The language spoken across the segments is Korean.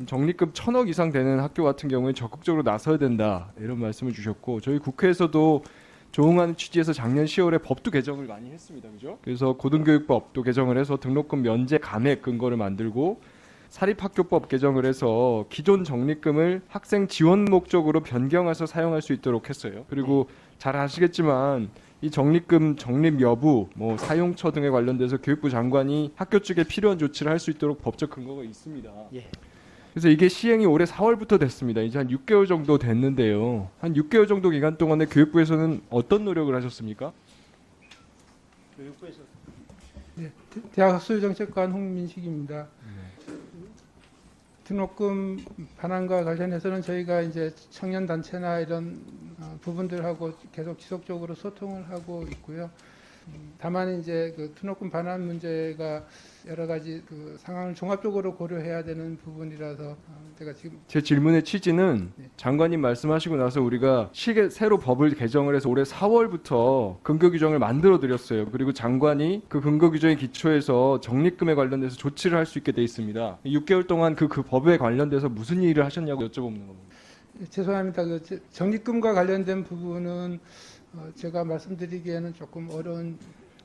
적립금 1,000억 이상 되는 학교 같은 경우에 적극적으로 나서야 된다 이런 말씀을 주셨고 저희 국회에서도 조응하는 취지에서 작년 10월에 법도 개정을 많이 했습니다. 그죠? 그래서 고등교육법도 개정을 해서 등록금 면제 감액 근거를 만들고 사립학교법 개정을 해서 기존 적립금을 학생 지원 목적으로 변경해서 사용할 수 있도록 했어요. 그리고 잘 아시겠지만 이 적립금 적립 여부, 뭐 사용처 등에 관련돼서 교육부 장관이 학교 측에 필요한 조치를 할 수 있도록 법적 근거가 있습니다. 예. 그래서 이게 시행이 올해 4월부터 됐습니다. 이제 한 6개월 정도 됐는데요. 한 6개월 정도 기간 동안에 교육부에서는 어떤 노력을 하셨습니까? 교육부에서 네, 대학학술정책관 홍민식입니다. 등록금 반환과 관련해서는 저희가 이제 청년 단체나 이런 부분들하고 계속 지속적으로 소통을 하고 있고요. 다만 이제 그 등록금 반환 문제가 여러 가지 그 상황을 종합적으로 고려해야 되는 부분이라서 제가 지금 제 질문의 취지는 네. 장관님 말씀하시고 나서 우리가 새로 법을 개정을 해서 올해 4월부터 근거 규정을 만들어 드렸어요. 그리고 장관이 그 근거 규정에 기초해서 적립금에 관련돼서 조치를 할 수 있게 돼 있습니다. 6개월 동안 그 법에 관련돼서 무슨 일을 하셨냐고 여쭤보는 겁니다. 죄송합니다. 그 적립금과 관련된 부분은 제가 말씀드리기에는 조금 어려운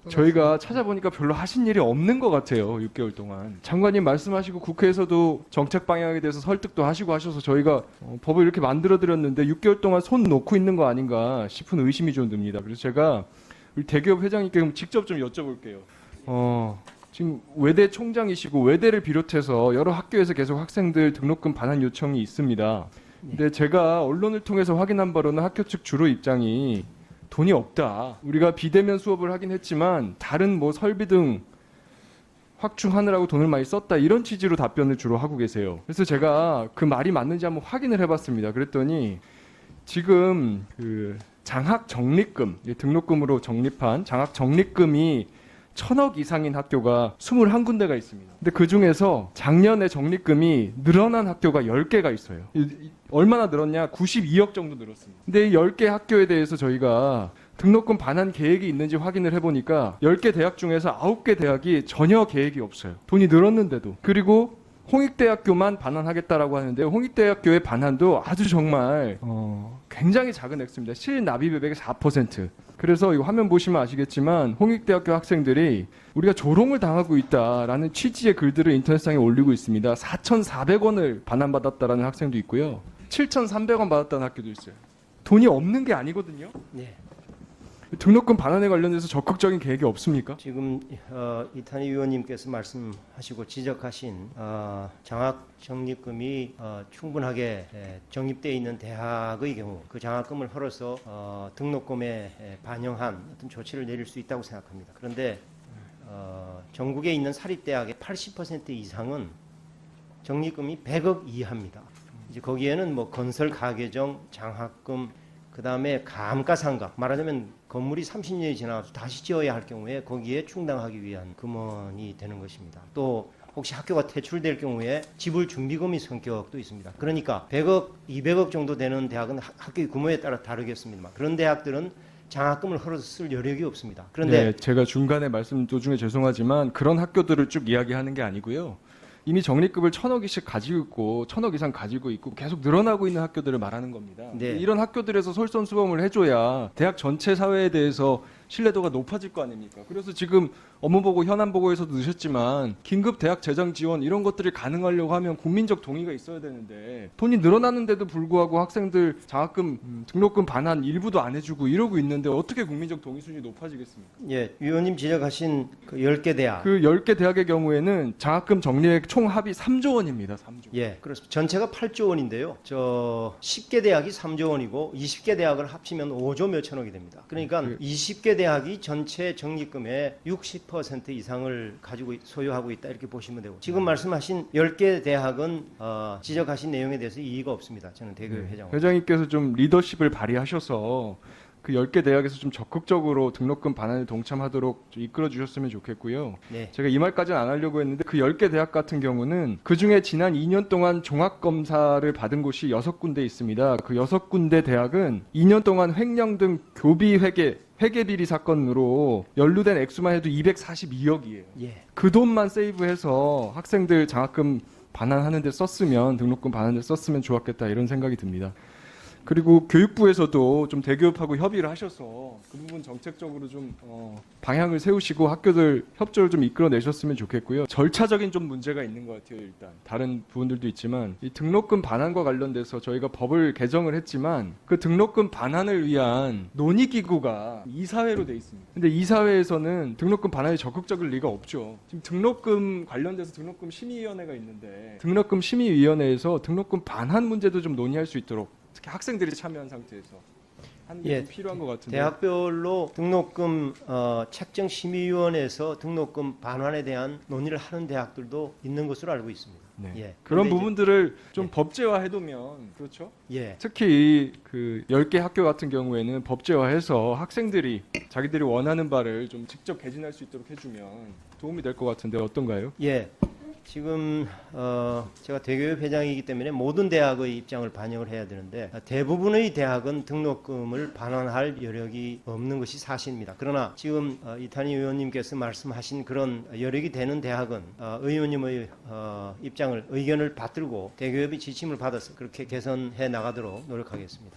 것 저희가 찾아보니까 별로 하신 일이 없는 것 같아요. 6개월 동안. 장관님 말씀하시고 국회에서도 정책 방향에 대해서 설득도 하시고 하셔서 저희가 법을 이렇게 만들어드렸는데 6개월 동안 손 놓고 있는 거 아닌가 싶은 의심이 좀 듭니다. 그래서 제가 우리 대기업 회장님께 직접 좀 여쭤볼게요. 지금 외대 총장이시고 외대를 비롯해서 여러 학교에서 계속 학생들 등록금 반환 요청이 있습니다. 근데 제가 언론을 통해서 확인한 바로는 학교 측 주로 입장이 돈이 없다. 우리가 비대면 수업을 하긴 했지만 다른 뭐 설비 등 확충하느라고 돈을 많이 썼다. 이런 취지로 답변을 주로 하고 계세요. 그래서 제가 그 말이 맞는지 한번 확인을 해봤습니다. 그랬더니 지금 그 장학 적립금, 등록금으로 적립한 장학 적립금이 1,000억 이상인 학교가 21군데가 있습니다. 근데 그 중에서 작년에 적립금이 늘어난 학교가 10개가 있어요. 얼마나 늘었냐? 92억 정도 늘었습니다. 근데 이 10개 학교에 대해서 저희가 등록금 반환 계획이 있는지 확인을 해보니까 10개 대학 중에서 9개 대학이 전혀 계획이 없어요. 돈이 늘었는데도. 그리고 홍익대학교만 반환하겠다라고 하는데 홍익대학교의 반환도 아주 정말 굉장히 작은 액수입니다. 실납입액의 4%. 그래서 이 화면 보시면 아시겠지만 홍익대학교 학생들이 우리가 조롱을 당하고 있다라는 취지의 글들을 인터넷상에 올리고 있습니다. 4,400원을 반환받았다라는 학생도 있고요. 7,300원 받았다는 학교도 있어요. 돈이 없는 게 아니거든요. 네. 등록금 반환에 관련해서 적극적인 계획이 없습니까? 지금 이탄희 의원님께서 말씀하시고 지적하신 장학 적립금이 충분하게 적립되어 있는 대학의 경우 그 장학금을 헐어서 등록금에 반영한 어떤 조치를 내릴 수 있다고 생각합니다. 그런데 전국에 있는 사립대학의 80% 이상은 적립금이 100억 이하입니다. 이제 거기에는 뭐 건설 가계정, 장학금, 그 다음에 감가상각, 말하자면 건물이 30년이 지나서 다시 지어야 할 경우에 거기에 충당하기 위한 금원이 되는 것입니다. 또 혹시 학교가 퇴출될 경우에 지불 준비금의 성격도 있습니다. 그러니까 100억, 200억 정도 되는 대학은 학교의 규모에 따라 다르겠습니다만 그런 대학들은 장학금을 헐어서 쓸 여력이 없습니다. 그런데 네, 제가 중간에 말씀 도중에 죄송하지만 그런 학교들을 쭉 이야기하는 게 아니고요. 이미 적립금을 1,000억씩 가지고 있고 1,000억 이상 가지고 있고 계속 늘어나고 있는 학교들을 말하는 겁니다. 네. 이런 학교들에서 솔선수범을 해줘야 대학 전체 사회에 대해서 신뢰도가 높아질 거 아닙니까? 그래서 지금 업무보고 현안보고에서도 넣으셨지만 긴급 대학 재정 지원 이런 것들이 가능하려고 하면 국민적 동의가 있어야 되는데 돈이 늘어나는데도 불구하고 학생들 장학금 등록금 반환 일부도 안 해주고 이러고 있는데 어떻게 국민적 동의 수준이 높아지겠습니까? 예, 위원님 지적하신 그 10개 대학 그 10개 대학의 경우에는 장학금 적립액 총 합이 3조 원입니다. 3조. 예, 그렇습니다. 전체가 8조 원인데요. 10개 대학이 3조 원이고 20개 대학을 합치면 5조 몇천억이 됩니다. 그러니까 20개 대학이 전체 적립금의 60% 이상을 가지고 소유하고 있다 이렇게 보시면 되고 지금 말씀하신 10개 대학은 지적하신 내용에 대해서 이의가 없습니다. 저는 대교육 회장. 회장님께서 좀 리더십을 발휘하셔서 그 10개 대학에서 좀 적극적으로 등록금 반환에 동참하도록 좀 이끌어 주셨으면 좋겠고요. 네. 제가 이 말까지는 안 하려고 했는데 그 10개 대학 같은 경우는 그중에 지난 2년 동안 종합검사를 받은 곳이 6군데 있습니다. 그 6군데 대학은 2년 동안 횡령 등 교비 회계 비리 사건으로 연루된 액수만 해도 242억이에요. 예. 그 돈만 세이브해서 학생들 장학금 반환하는 데 썼으면 등록금 반환하는 데 썼으면 좋았겠다 이런 생각이 듭니다. 그리고 교육부에서도 좀 대기업하고 협의를 하셔서 그 부분 정책적으로 좀 방향을 세우시고 학교들 협조를 좀 이끌어내셨으면 좋겠고요. 절차적인 좀 문제가 있는 것 같아요. 일단 다른 부분들도 있지만 이 등록금 반환과 관련돼서 저희가 법을 개정을 했지만 그 등록금 반환을 위한 논의기구가 이사회로 돼 있습니다. 근데 이사회에서는 등록금 반환에 적극적일 리가 없죠. 지금 등록금 관련돼서 등록금 심의위원회가 있는데 등록금 심의위원회에서 등록금 반환 문제도 좀 논의할 수 있도록 특히 학생들이 참여한 상태에서 하는 게 좀 필요한 것 같은데. 대학별로 등록금 책정 심의위원회에서 등록금 반환에 대한 논의를 하는 대학들도 있는 것으로 알고 있습니다. 네. 예. 그런 그런데 부분들을 좀 예. 법제화해두면 그렇죠. 예. 특히 그 10개 학교 같은 경우에는 법제화해서 학생들이 자기들이 원하는 바를 좀 직접 개진할 수 있도록 해주면 도움이 될 것 같은데 어떤가요? 예. 지금 제가 대교협 회장이기 때문에 모든 대학의 입장을 반영을 해야 되는데 대부분의 대학은 등록금을 반환할 여력이 없는 것이 사실입니다. 그러나 지금 이탄희 의원님께서 말씀하신 그런 여력이 되는 대학은 의원님의 입장을 의견을 받들고 대교협의 지침을 받아서 그렇게 개선해 나가도록 노력하겠습니다.